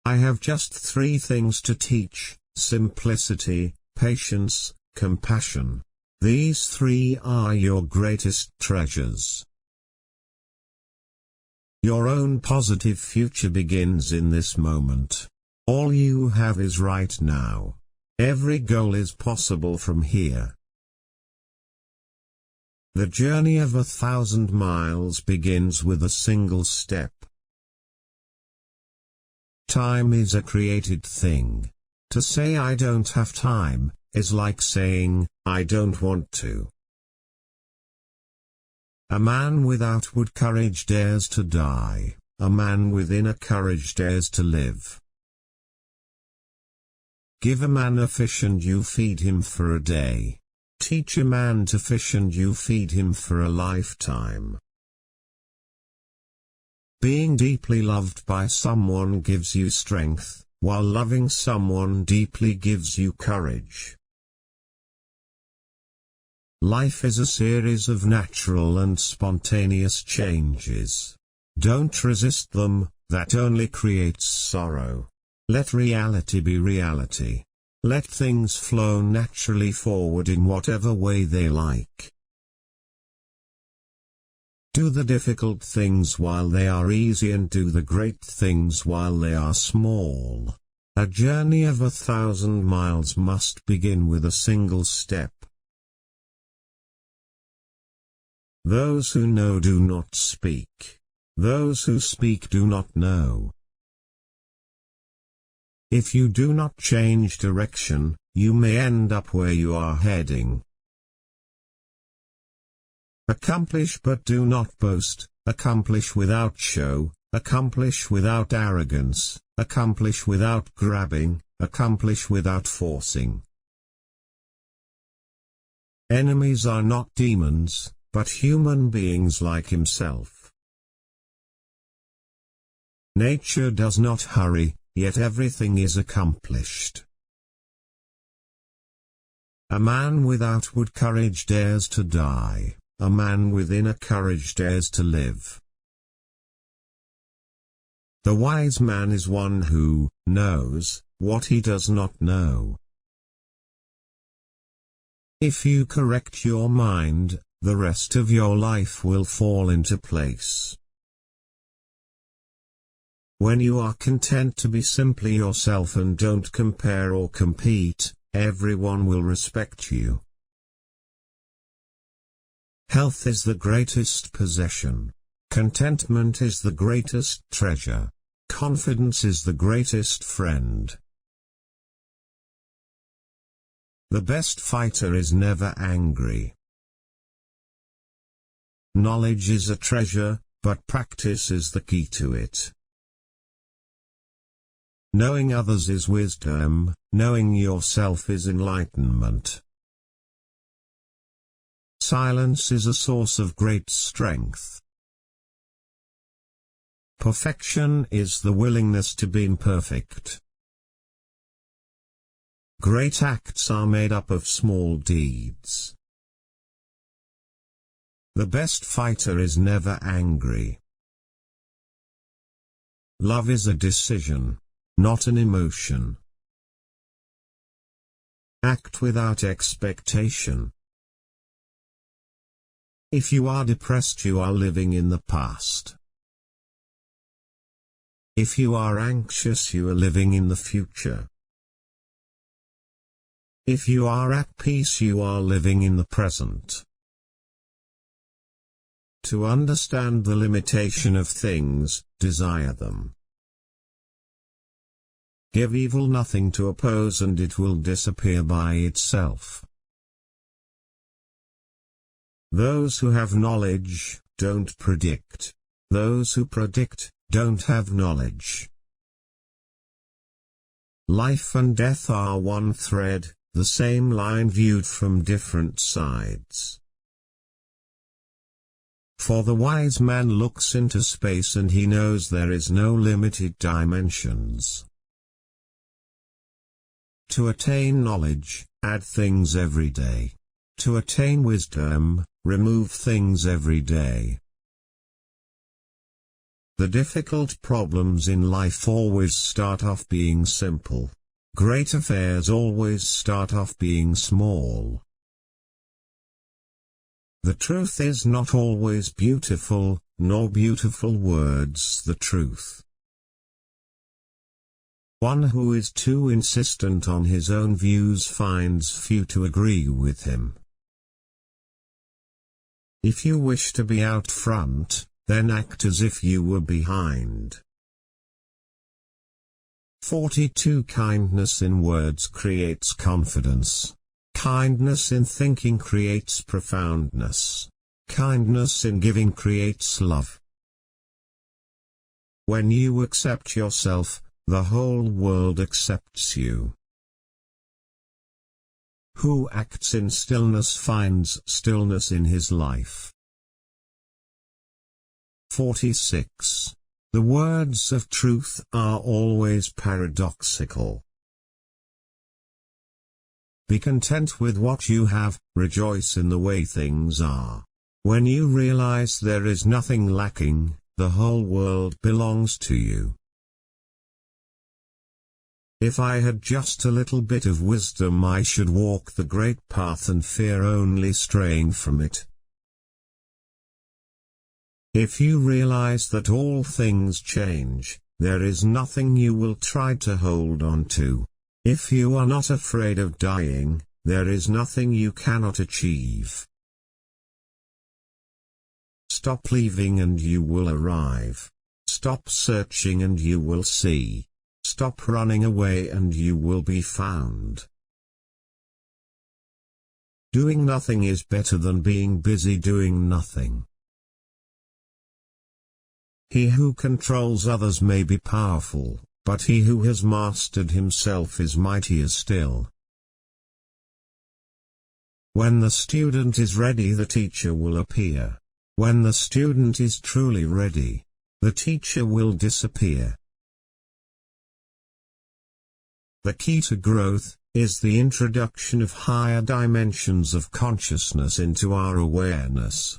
I have just 3 things to teach: simplicity, patience, compassion. These 3 are your greatest treasures. Your own positive future begins in this moment. All you have is right now. Every goal is possible from here. The journey of 1,000 miles begins with a single step. Time is a created thing. To say I don't have time is like saying, I don't want to. A man with outward courage dares to die. A man with inner courage dares to live. Give a man a fish and you feed him for a day. Teach a man to fish and you feed him for a lifetime. Being deeply loved by someone gives you strength, while loving someone deeply gives you courage. Life is a series of natural and spontaneous changes. Don't resist them, that only creates sorrow. Let reality be reality. Let things flow naturally forward in whatever way they like. Do the difficult things while they are easy and do the great things while they are small. A journey of 1,000 miles must begin with a single step. Those who know do not speak. Those who speak do not know. If you do not change direction, you may end up where you are heading. Accomplish but do not boast, accomplish without show, accomplish without arrogance, accomplish without grabbing, accomplish without forcing. Enemies are not demons, but human beings like himself. Nature does not hurry, yet everything is accomplished. A man with outward courage dares to die. A man with inner courage dares to live. The wise man is one who knows what he does not know. If you correct your mind, the rest of your life will fall into place. When you are content to be simply yourself and don't compare or compete, everyone will respect you. Health is the greatest possession. Contentment is the greatest treasure. Confidence is the greatest friend. The best fighter is never angry. Knowledge is a treasure, but practice is the key to it. Knowing others is wisdom, knowing yourself is enlightenment. Silence is a source of great strength. Perfection is the willingness to be imperfect. Great acts are made up of small deeds. The best fighter is never angry. Love is a decision, not an emotion. Act without expectation. If you are depressed, you are living in the past. If you are anxious, you are living in the future. If you are at peace, you are living in the present. To understand the limitation of things, desire them. Give evil nothing to oppose and it will disappear by itself. Those who have knowledge, don't predict. Those who predict, don't have knowledge. Life and death are one thread, the same line viewed from different sides. For the wise man looks into space and he knows there is no limited dimensions. To attain knowledge, add things every day. To attain wisdom, remove things every day. The difficult problems in life always start off being simple. Great affairs always start off being small. The truth is not always beautiful, nor beautiful words the truth. One who is too insistent on his own views finds few to agree with him. If you wish to be out front, then act as if you were behind. 42. Kindness in words creates confidence. Kindness in thinking creates profoundness. Kindness in giving creates love. When you accept yourself, the whole world accepts you. Who acts in stillness finds stillness in his life. 46. The words of truth are always paradoxical. Be content with what you have, rejoice in the way things are. When you realize there is nothing lacking, the whole world belongs to you. If I had just a little bit of wisdom, I should walk the great path and fear only straying from it. If you realize that all things change, there is nothing you will try to hold on to. If you are not afraid of dying, there is nothing you cannot achieve. Stop leaving and you will arrive. Stop searching and you will see. Stop running away and you will be found. Doing nothing is better than being busy doing nothing. He who controls others may be powerful, but he who has mastered himself is mightier still. When the student is ready, the teacher will appear. When the student is truly ready, the teacher will disappear. The key to growth is the introduction of higher dimensions of consciousness into our awareness.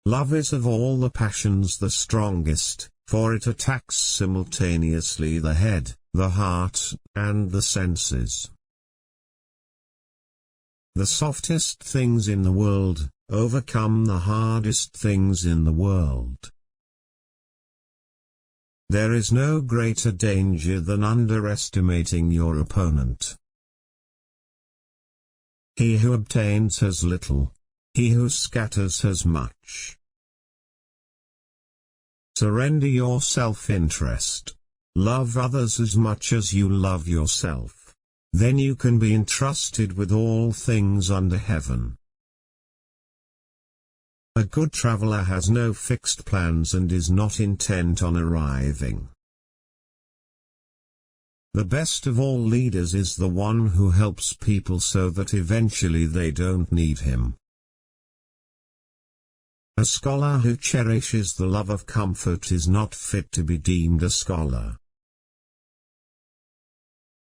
Love is of all the passions the strongest, for it attacks simultaneously the head, the heart, and the senses. The softest things in the world overcome the hardest things in the world. There is no greater danger than underestimating your opponent. He who obtains has little. He who scatters has much. Surrender your self-interest. Love others as much as you love yourself. Then you can be entrusted with all things under heaven. A good traveler has no fixed plans and is not intent on arriving. The best of all leaders is the one who helps people so that eventually they don't need him. A scholar who cherishes the love of comfort is not fit to be deemed a scholar.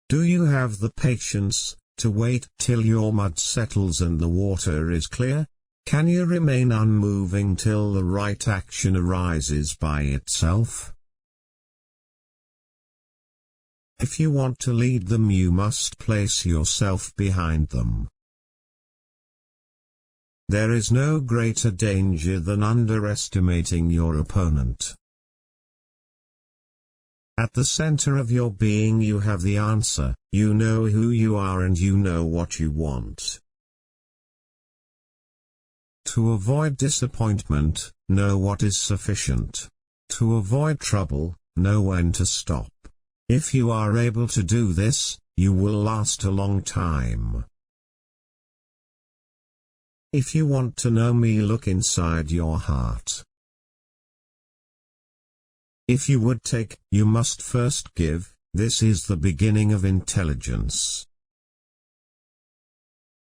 Do you have the patience to wait till your mud settles and the water is clear? Can you remain unmoving till the right action arises by itself? If you want to lead them, you must place yourself behind them. There is no greater danger than underestimating your opponent. At the center of your being you have the answer, you know who you are and you know what you want. To avoid disappointment, know what is sufficient. To avoid trouble, know when to stop. If you are able to do this, you will last a long time. If you want to know me, look inside your heart. If you would take, you must first give. This is the beginning of intelligence.